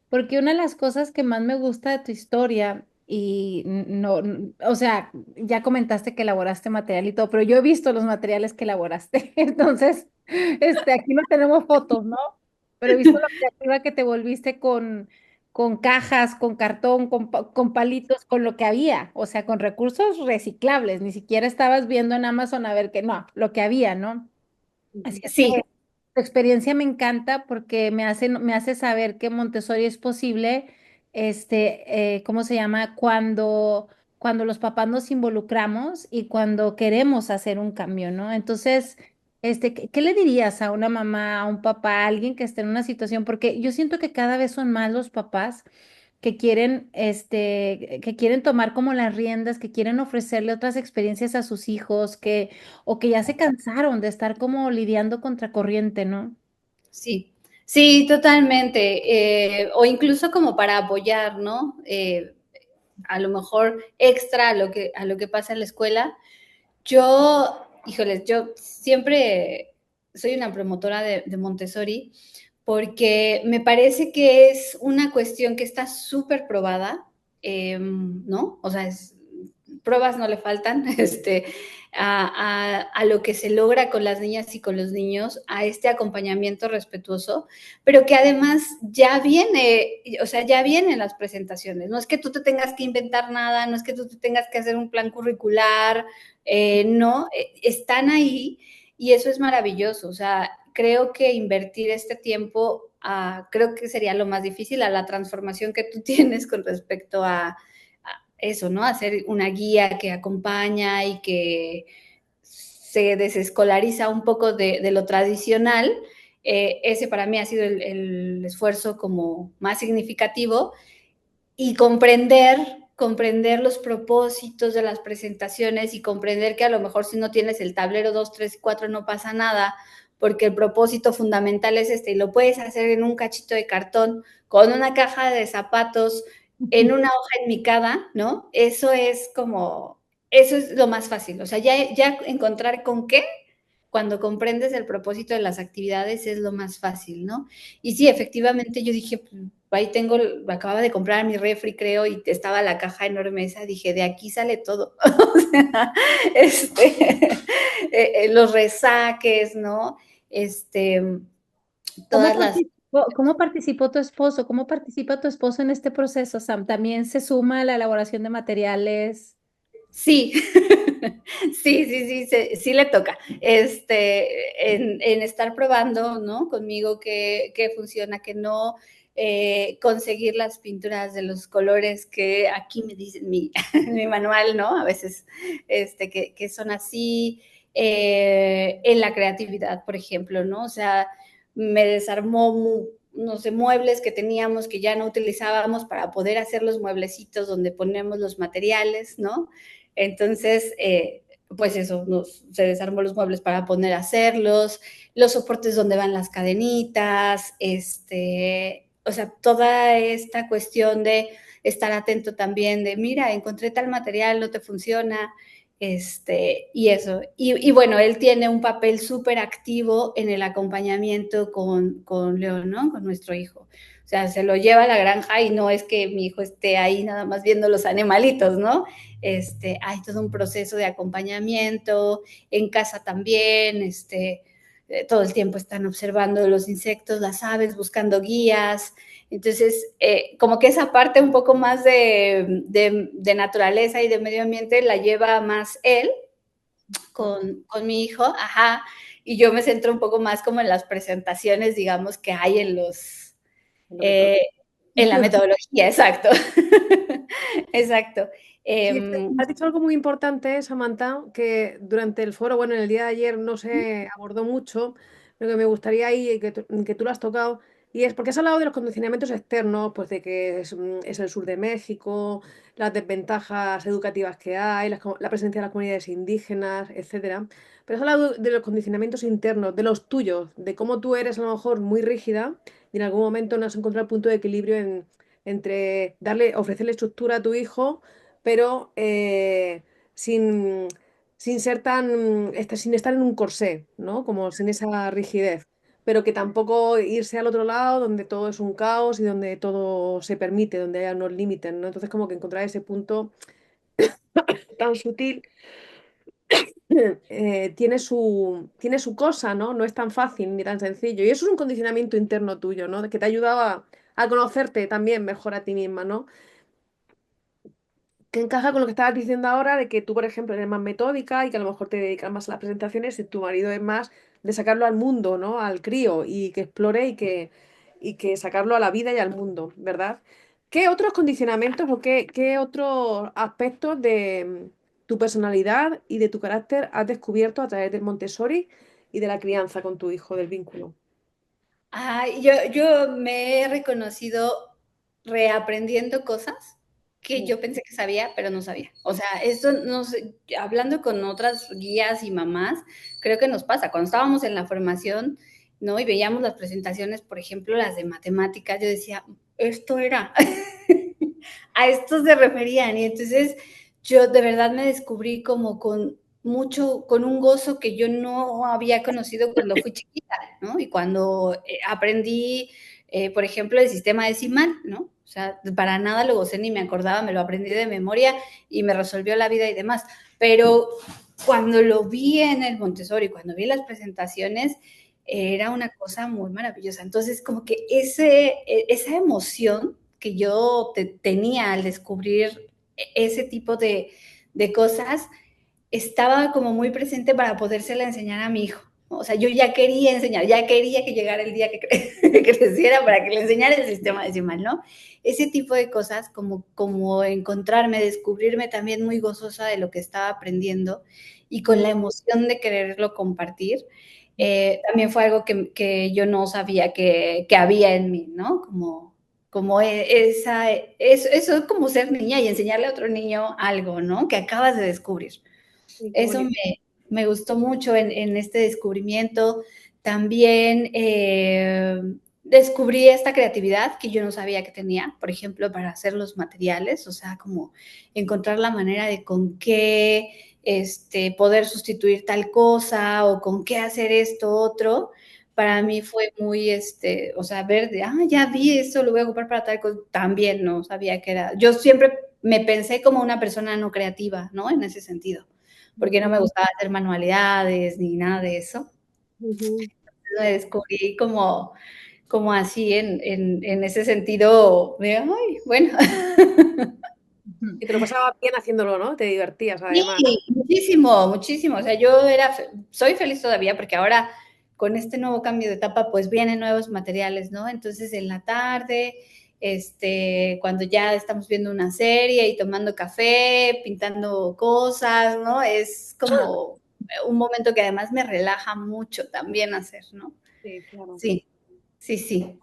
Porque una de las cosas que más me gusta de tu historia, y no, o sea, ya comentaste que elaboraste material y todo, pero yo he visto los materiales que elaboraste. Entonces, aquí no tenemos fotos, ¿no? Pero he visto lo creativa que te volviste con cajas, con cartón, con palitos, con lo que había, o sea, con recursos reciclables, ni siquiera estabas viendo en Amazon a ver qué, no, lo que había, ¿no? Así es que Sí, tu experiencia me encanta porque me hace saber que Montessori es posible, ¿cómo se llama? Cuando los papás nos involucramos y cuando queremos hacer un cambio, ¿no? Entonces, ¿qué le dirías a una mamá, a un papá, a alguien que esté en una situación? Porque yo siento que cada vez son más los papás que quieren tomar como las riendas, que quieren ofrecerle otras experiencias a sus hijos, o que ya se cansaron de estar como lidiando contra corriente, ¿no? Sí, sí, totalmente. O incluso como para apoyar, ¿no? A lo mejor extra a lo que pasa en la escuela. Yo, híjoles, yo siempre soy una promotora de Montessori porque me parece que es una cuestión que está súper probada, ¿no? O sea, pruebas no le faltan, a lo que se logra con las niñas y con los niños, a este acompañamiento respetuoso, pero que además ya viene, o sea, ya vienen las presentaciones. No es que tú te tengas que inventar nada, no es que tú te tengas que hacer un plan curricular, no, están ahí y eso es maravilloso. O sea, creo que invertir este tiempo, creo que sería lo más difícil a la transformación que tú tienes con respecto a eso, ¿no? Hacer una guía que acompaña y que se desescolariza un poco de lo tradicional. Ese para mí ha sido el esfuerzo como más significativo y comprender los propósitos de las presentaciones y comprender que a lo mejor si no tienes el tablero 2 3 4 no pasa nada, porque el propósito fundamental es este y lo puedes hacer en un cachito de cartón, con una caja de zapatos, en una hoja enmicada, ¿no? Eso es lo más fácil, o sea, ya encontrar con qué, cuando comprendes el propósito de las actividades es lo más fácil, ¿no? Y sí, efectivamente yo dije, pues, ahí tengo, acababa de comprar mi refri, creo, y estaba la caja enorme esa, dije, de aquí sale todo. O sea, los resaques, ¿no? Este, ¿Cómo todas las... participó tu esposo? ¿Cómo participa tu esposo en este proceso, Sam? ¿También se suma a la elaboración de materiales? Sí, sí le toca, en estar probando, ¿no? Conmigo qué funciona, qué no, conseguir las pinturas de los colores que aquí me dicen mi manual, ¿no? A veces, que son así, en la creatividad, por ejemplo, ¿no? O sea, me desarmó no sé, muebles que teníamos que ya no utilizábamos para poder hacer los mueblecitos donde ponemos los materiales, ¿no? Entonces, pues eso, se desarmó los muebles para poner a hacerlos, los soportes donde van las cadenitas, o sea, toda esta cuestión de estar atento también de, mira, encontré tal material, no te funciona, y eso. Y bueno, él tiene un papel súper activo en el acompañamiento con León, ¿no? Con nuestro hijo. O sea, se lo lleva a la granja y no es que mi hijo esté ahí nada más viendo los animalitos, ¿no? Hay todo un proceso de acompañamiento, en casa también, todo el tiempo están observando los insectos, las aves, buscando guías. Entonces, como que esa parte un poco más de naturaleza y de medio ambiente la lleva más él con mi hijo, ajá, y yo me centro un poco más como en las presentaciones, digamos, que hay Lo que toca. eh, en la metodología, exacto. Exacto. Sí, es que has dicho algo muy importante, Samantha, que durante el foro, bueno, en el día de ayer no se abordó mucho, pero que me gustaría ahí que tú lo has tocado, y es porque has hablado de los condicionamientos externos, pues de que es el sur de México, las desventajas educativas que hay, la presencia de las comunidades indígenas, etcétera. Pero has hablado de los condicionamientos internos, de los tuyos, de cómo tú eres a lo mejor muy rígida y en algún momento no has encontrado el punto de equilibrio entre ofrecerle estructura a tu hijo pero sin, sin ser sin estar en un corsé, ¿no? Como sin esa rigidez, pero que tampoco irse al otro lado donde todo es un caos y donde todo se permite, donde haya unos límites, ¿no? Entonces como que encontrar ese punto tan sutil tiene su cosa, ¿no? No es tan fácil ni tan sencillo. Y eso es un condicionamiento interno tuyo, ¿no? Que te ha ayudado a conocerte también mejor a ti misma, ¿no? Que encaja con lo que estabas diciendo ahora, de que tú, por ejemplo, eres más metódica y que a lo mejor te dedicas más a las presentaciones y tu marido es más de sacarlo al mundo, ¿no? Al crío y que explore y que sacarlo a la vida y al mundo, ¿verdad? ¿Qué otros condicionamientos o qué otros aspectos de tu personalidad y de tu carácter has descubierto a través del Montessori y de la crianza con tu hijo, del vínculo? Yo me he reconocido reaprendiendo cosas que Mm. yo pensé que sabía, pero no sabía. O sea, esto no sé, hablando con otras guías y mamás, creo que nos pasa. Cuando estábamos en la formación, ¿no? Y veíamos las presentaciones, por ejemplo, las de matemáticas, yo decía, esto era, a esto se referían. Y entonces yo de verdad me descubrí como con un gozo que yo no había conocido cuando fui chiquita, ¿no? Y cuando aprendí, por ejemplo, el sistema decimal, ¿no? O sea, para nada lo gocé ni me acordaba, me lo aprendí de memoria y me resolvió la vida y demás. Pero cuando lo vi en el Montessori, cuando vi las presentaciones, era una cosa muy maravillosa. Entonces, como que esa emoción que yo tenía al descubrir ese tipo de cosas, estaba como muy presente para podérsela enseñar a mi hijo. O sea, yo ya quería enseñar, ya quería que llegara el día que creciera para que le enseñara el sistema decimal, ¿no? Ese tipo de cosas, como encontrarme, descubrirme también muy gozosa de lo que estaba aprendiendo y con la emoción de quererlo compartir, también fue algo que yo no sabía que había en mí, ¿no? Como eso es como ser niña y enseñarle a otro niño algo, ¿no? Que acabas de descubrir. Sí, qué Eso bonito. me gustó mucho en este descubrimiento. También descubrí esta creatividad que yo no sabía que tenía, por ejemplo, para hacer los materiales, o sea, como encontrar la manera de con qué poder sustituir tal cosa o con qué hacer esto otro. Para mí fue muy, o sea, ver de, ya vi esto, lo voy a ocupar para tal cosa. También no sabía que era. Yo siempre me pensé como una persona no creativa, ¿no? En ese sentido porque no me gustaba hacer manualidades ni nada de eso. Ujú. Me descubrí como así en ese sentido de, ay, bueno. Y te lo pasabas bien haciéndolo, ¿no? Te divertías Sí, además. muchísimo, muchísimo. O sea, soy feliz todavía porque ahora con este nuevo cambio de etapa, pues vienen nuevos materiales, ¿no? Entonces en la tarde, cuando ya estamos viendo una serie y tomando café, pintando cosas, ¿no? Es como un momento que además me relaja mucho también hacer, ¿no? Sí, claro. Sí, sí, sí.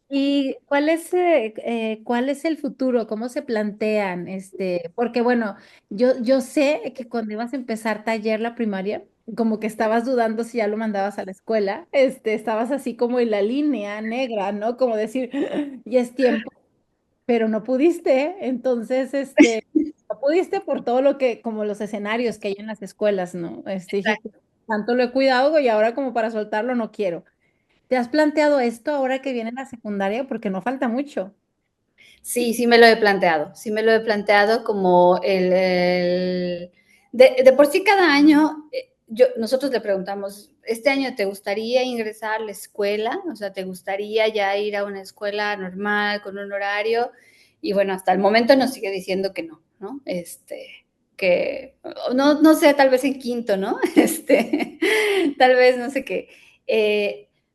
¿Y cuál es el futuro? ¿Cómo se plantean? Porque bueno, yo sé que cuando ibas a empezar taller la primaria, como que estabas dudando si ya lo mandabas a la escuela, estabas así como en la línea negra, ¿no? Como decir, ya es tiempo, pero no pudiste, entonces, no pudiste por todo lo que, como los escenarios que hay en las escuelas, ¿no? Dijiste, tanto lo he cuidado y ahora como para soltarlo no quiero. ¿Te has planteado esto ahora que viene la secundaria? Porque no falta mucho. Sí, sí me lo he planteado, sí me lo he planteado como de por sí cada año, nosotros le preguntamos, ¿este año te gustaría ingresar a la escuela? O sea, ¿te gustaría ya ir a una escuela normal con un horario? Y bueno, hasta el momento nos sigue diciendo que no, ¿no? Que no sé, tal vez en quinto, ¿no? Tal vez no sé qué.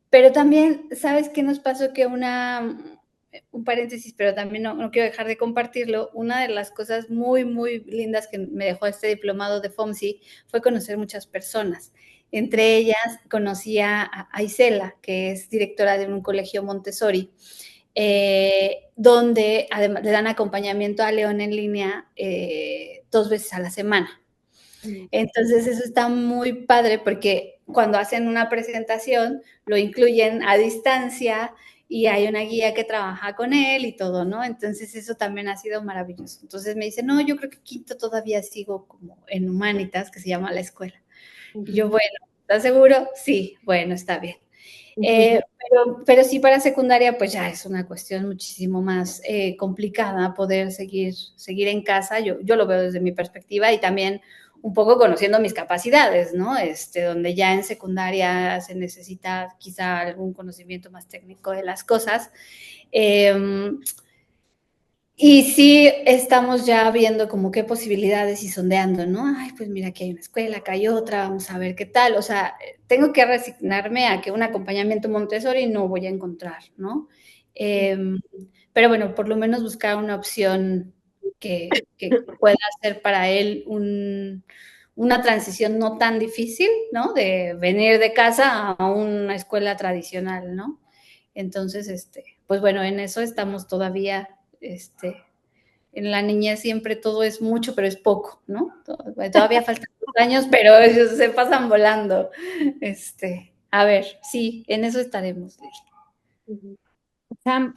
Pero también, ¿sabes qué nos pasó? Que un paréntesis, pero también no quiero dejar de compartirlo, una de las cosas muy, muy lindas que me dejó este diplomado de FOMSI fue conocer muchas personas. Entre ellas conocí a Isela, que es directora de un colegio Montessori, donde además le dan acompañamiento a León en línea 2 veces a la semana. Mm. Entonces eso está muy padre porque cuando hacen una presentación lo incluyen a distancia y hay una guía que trabaja con él y todo, ¿no? Entonces eso también ha sido maravilloso. Entonces me dice, no, yo creo que quinto todavía sigo como en Humanitas, que se llama la escuela. Y yo, Ujú. bueno, ¿estás seguro? Sí, bueno, está bien. Ujú. Pero sí para secundaria, pues ya es una cuestión muchísimo más complicada poder seguir en casa. Yo lo veo desde mi perspectiva y también un poco conociendo mis capacidades, ¿no? Donde ya en secundaria se necesita quizá algún conocimiento más técnico de las cosas. Y sí estamos ya viendo como qué posibilidades y sondeando, ¿no? Ay, pues mira, aquí hay una escuela, acá hay otra, vamos a ver qué tal. O sea, tengo que resignarme a que un acompañamiento Montessori no voy a encontrar, ¿no? Pero bueno, por lo menos buscar una opción que pueda hacer para él una transición no tan difícil, ¿no? De venir de casa a una escuela tradicional, ¿no? Entonces, pues bueno, en eso estamos todavía, en la niñez siempre todo es mucho, pero es poco, ¿no? Todavía faltan 2 años, pero ellos se pasan volando. A ver, sí, en eso estaremos. Sam,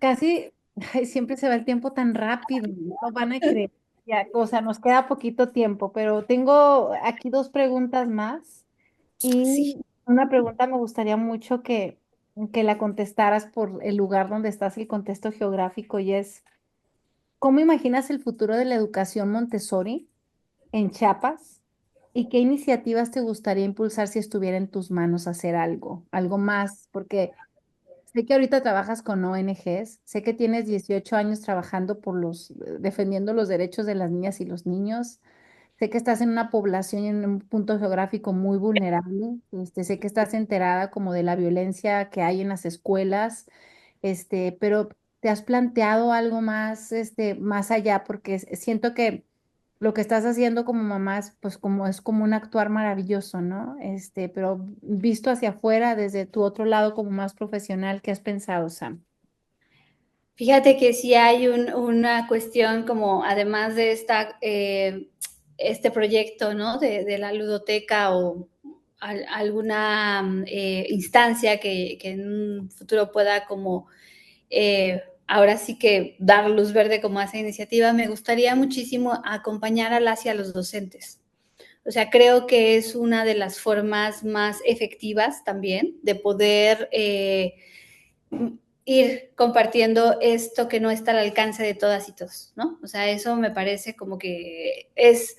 casi, ay, siempre se va el tiempo tan rápido, no van a creer. Ya, o sea, nos queda poquito tiempo, pero tengo aquí dos preguntas más Sí. y una pregunta me gustaría mucho que la contestaras por el lugar donde estás, el contexto geográfico, y es, ¿cómo imaginas el futuro de la educación Montessori en Chiapas? ¿Y qué iniciativas te gustaría impulsar si estuviera en tus manos hacer algo más? Porque sé que ahorita trabajas con ONGs, sé que tienes 18 años trabajando defendiendo los derechos de las niñas y los niños, sé que estás en una población y en un punto geográfico muy vulnerable, sé que estás enterada como de la violencia que hay en las escuelas, pero ¿te has planteado algo más, más allá? Porque siento que lo que estás haciendo como mamá pues como es como un actuar maravilloso, ¿no? Pero visto hacia afuera, desde tu otro lado como más profesional, ¿qué has pensado, Sam? Fíjate que sí hay una cuestión como, además de este proyecto, ¿no? De la ludoteca o alguna instancia que en un futuro pueda como, ahora sí que dar luz verde como a esa iniciativa, me gustaría muchísimo acompañar a las y a los docentes. O sea, creo que es una de las formas más efectivas también de poder ir compartiendo esto que no está al alcance de todas y todos, ¿no? O sea, eso me parece como que es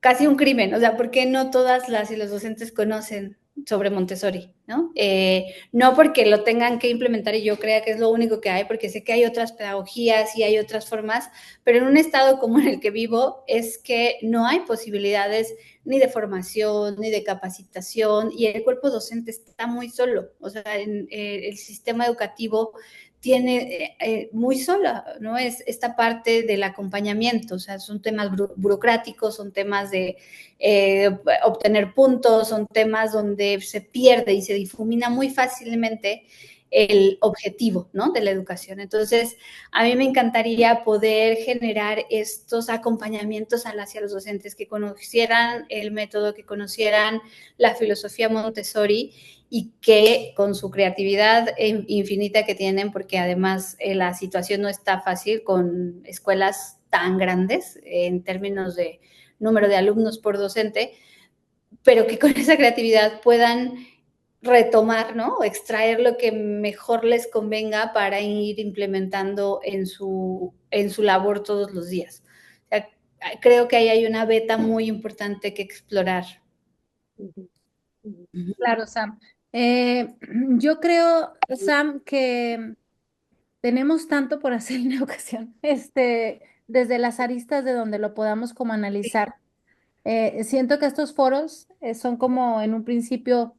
casi un crimen, o sea, ¿por qué no todas las y los docentes conocen sobre Montessori, ¿no? No porque lo tengan que implementar y yo crea que es lo único que hay, porque sé que hay otras pedagogías y hay otras formas, pero en un estado como en el que vivo es que no hay posibilidades ni de formación, ni de capacitación, y el cuerpo docente está muy solo, o sea, el sistema educativo tiene muy sola, ¿no? Es esta parte del acompañamiento, o sea, son temas burocráticos, son temas de obtener puntos, son temas donde se pierde y se difumina muy fácilmente el objetivo, ¿no? De la educación. Entonces, a mí me encantaría poder generar estos acompañamientos hacia los docentes que conocieran el método, que conocieran la filosofía Montessori y que con su creatividad infinita que tienen, porque además la situación no está fácil con escuelas tan grandes en términos de número de alumnos por docente, pero que con esa creatividad puedan retomar, ¿no? O extraer lo que mejor les convenga para ir implementando en su labor todos los días. O sea, creo que ahí hay una beta muy importante que explorar. Claro, Sam. Eh, yo creo, Sam, que tenemos tanto por hacer en educación, desde las aristas de donde lo podamos como analizar. Siento que estos foros son como en un principio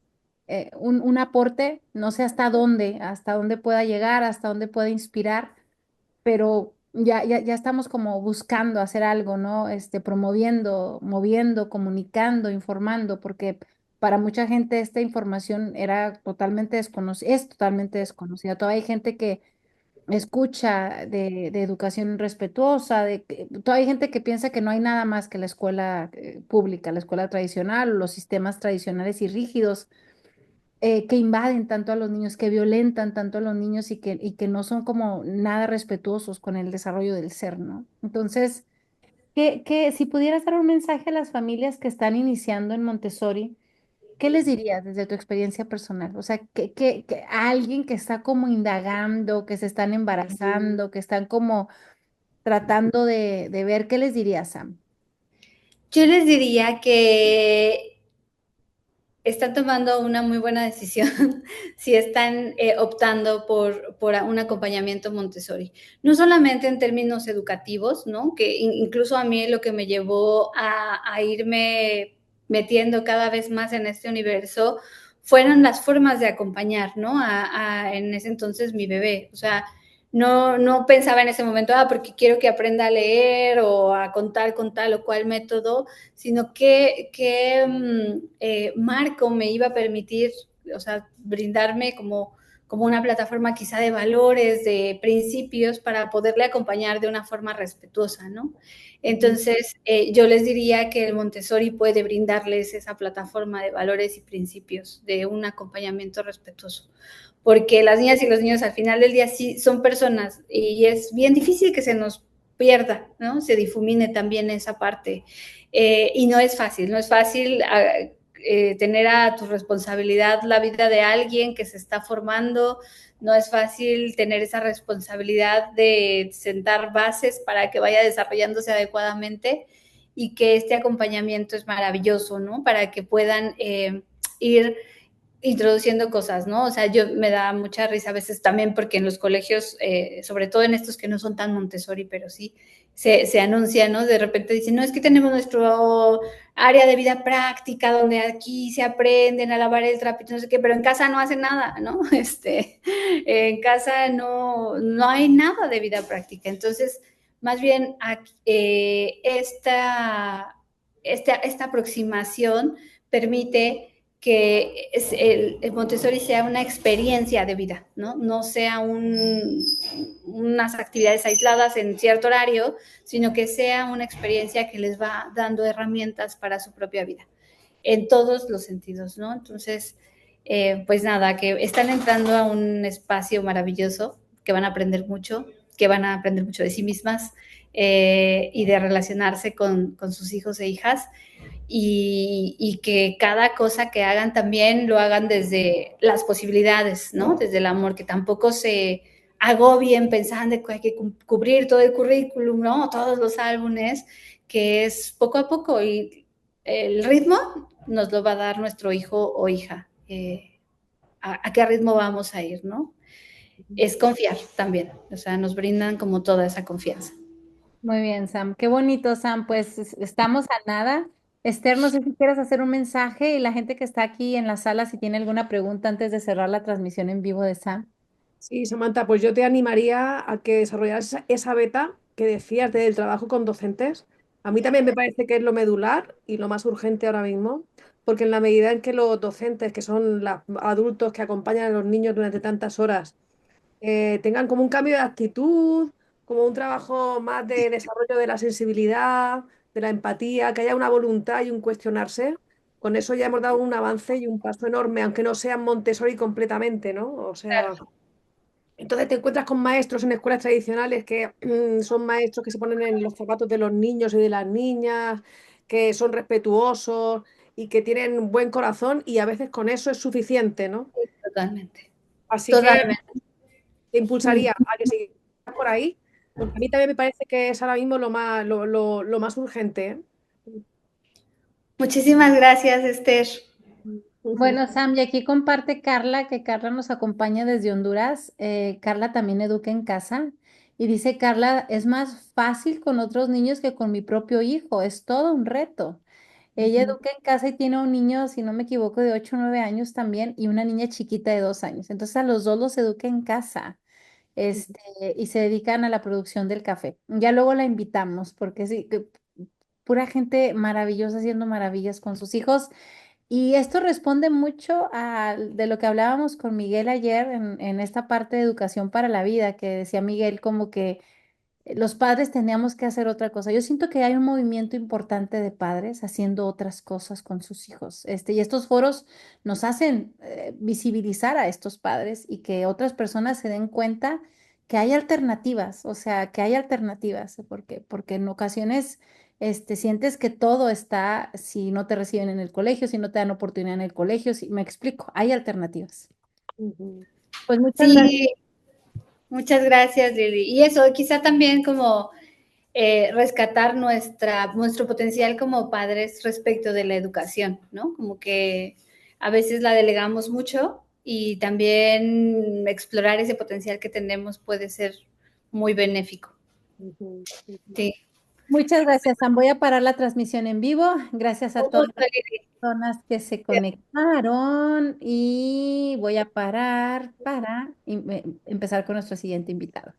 un aporte, no sé hasta dónde pueda llegar, hasta dónde pueda inspirar, pero ya estamos como buscando hacer algo, ¿no? Promoviendo, moviendo, comunicando, informando, porque para mucha gente esta información era totalmente desconocida, es totalmente desconocida. Todavía hay gente que escucha de educación respetuosa, todavía hay gente que piensa que no hay nada más que la escuela pública, la escuela tradicional, los sistemas tradicionales y rígidos que invaden tanto a los niños, que violentan tanto a los niños y que no son como nada respetuosos con el desarrollo del ser, ¿no? Entonces, si pudieras dar un mensaje a las familias que están iniciando en Montessori, ¿qué les dirías desde tu experiencia personal? O sea, que a alguien que está como indagando, que se están embarazando, que están como tratando de ver, ¿qué les dirías, Sam? Yo les diría que están tomando una muy buena decisión si están optando por un acompañamiento Montessori. No solamente en términos educativos, ¿no? Que incluso a mí lo que me llevó a irme metiendo cada vez más en este universo fueron las formas de acompañar, ¿no? En ese entonces mi bebé. O sea, no pensaba en ese momento, porque quiero que aprenda a leer o a contar con tal o cual método, sino que marco me iba a permitir, o sea, brindarme como una plataforma quizá de valores, de principios, para poderle acompañar de una forma respetuosa, ¿no? Entonces, yo les diría que el Montessori puede brindarles esa plataforma de valores y principios de un acompañamiento respetuoso, porque las niñas y los niños al final del día sí son personas y es bien difícil que se nos pierda, ¿no? Se difumine también esa parte. Y no es fácil tener a tu responsabilidad la vida de alguien que se está formando, no es fácil tener esa responsabilidad de sentar bases para que vaya desarrollándose adecuadamente, y que este acompañamiento es maravilloso, ¿no? Para que puedan ir introduciendo cosas, ¿no? O sea, yo me da mucha risa a veces también porque en los colegios, sobre todo en estos que no son tan Montessori, pero sí se anuncia, ¿no? De repente dicen, no, es que tenemos nuestro área de vida práctica donde aquí se aprenden a lavar el trapito, no sé qué, pero en casa no hacen nada, ¿no? En casa no hay nada de vida práctica. Entonces, más bien, esta aproximación permite que el Montessori sea una experiencia de vida, ¿no? No sea unas actividades aisladas en cierto horario, sino que sea una experiencia que les va dando herramientas para su propia vida, en todos los sentidos, ¿no? Entonces, pues nada, que están entrando a un espacio maravilloso, que van a aprender mucho, de sí mismas, y de relacionarse con sus hijos e hijas, y que cada cosa que hagan también lo hagan desde las posibilidades, ¿no? Desde el amor, que tampoco se agobien pensando que hay que cubrir todo el currículum, ¿no? Todos los álbumes, que es poco a poco, y el ritmo nos lo va a dar nuestro hijo o hija. ¿A qué ritmo vamos a ir, no? Es confiar también, o sea, nos brindan como toda esa confianza. Muy bien, Sam. Qué bonito, Sam. Pues estamos a nada. Esther, no sé si quieres hacer un mensaje y la gente que está aquí en la sala, si tiene alguna pregunta antes de cerrar la transmisión en vivo de Sam. Sí, Samantha, pues yo te animaría a que desarrollaras esa beta que decías del trabajo con docentes. A mí también me parece que es lo medular y lo más urgente ahora mismo, porque en la medida en que los docentes, que son los adultos que acompañan a los niños durante tantas horas, tengan como un cambio de actitud, como un trabajo más de desarrollo de la sensibilidad, de la empatía, que haya una voluntad y un cuestionarse, con eso ya hemos dado un avance y un paso enorme, aunque no sean Montessori completamente, ¿no? O sea... Entonces te encuentras con maestros en escuelas tradicionales que son maestros que se ponen en los zapatos de los niños y de las niñas, que son respetuosos y que tienen buen corazón y a veces con eso es suficiente, ¿no? Totalmente, Así que totalmente. te Mm. impulsaría a que sigas por ahí, porque a mí también me parece que es ahora mismo lo más urgente, ¿eh? Muchísimas gracias, Esther. Bueno, Sam, y aquí comparte Carla, que Carla nos acompaña desde Honduras. Carla también educa en casa y dice, Carla, es más fácil con otros niños que con mi propio hijo, es todo un reto. Ella Ujú, educa en casa y tiene un niño, si no me equivoco, de 8 o 9 años también y una niña chiquita de 2 años. Entonces a los dos los educa en casa, ujú. este, y se dedican a la producción del café. Ya luego la invitamos porque sí, pura gente maravillosa haciendo maravillas con sus hijos. Y esto responde mucho de lo que hablábamos con Miguel ayer en esta parte de educación para la vida, que decía Miguel como que los padres teníamos que hacer otra cosa. Yo siento que hay un movimiento importante de padres haciendo otras cosas con sus hijos. Y estos foros nos hacen visibilizar a estos padres y que otras personas se den cuenta que hay alternativas, o sea, que hay alternativas, porque en ocasiones sientes que todo está, si no te reciben en el colegio, si no te dan oportunidad en el colegio, si me explico, hay alternativas. Ujú. Pues muchas gracias. Sí, muchas gracias, Lili. Y eso, quizá también como rescatar nuestro potencial como padres respecto de la educación, ¿no? Como que a veces la delegamos mucho, y también explorar ese potencial que tenemos puede ser muy benéfico. Ujú, ujú. Sí. Muchas gracias, Sam. Voy a parar la transmisión en vivo. Gracias a Un todos. gusto, Lili. personas que se conectaron y voy a parar para empezar con nuestro siguiente invitado.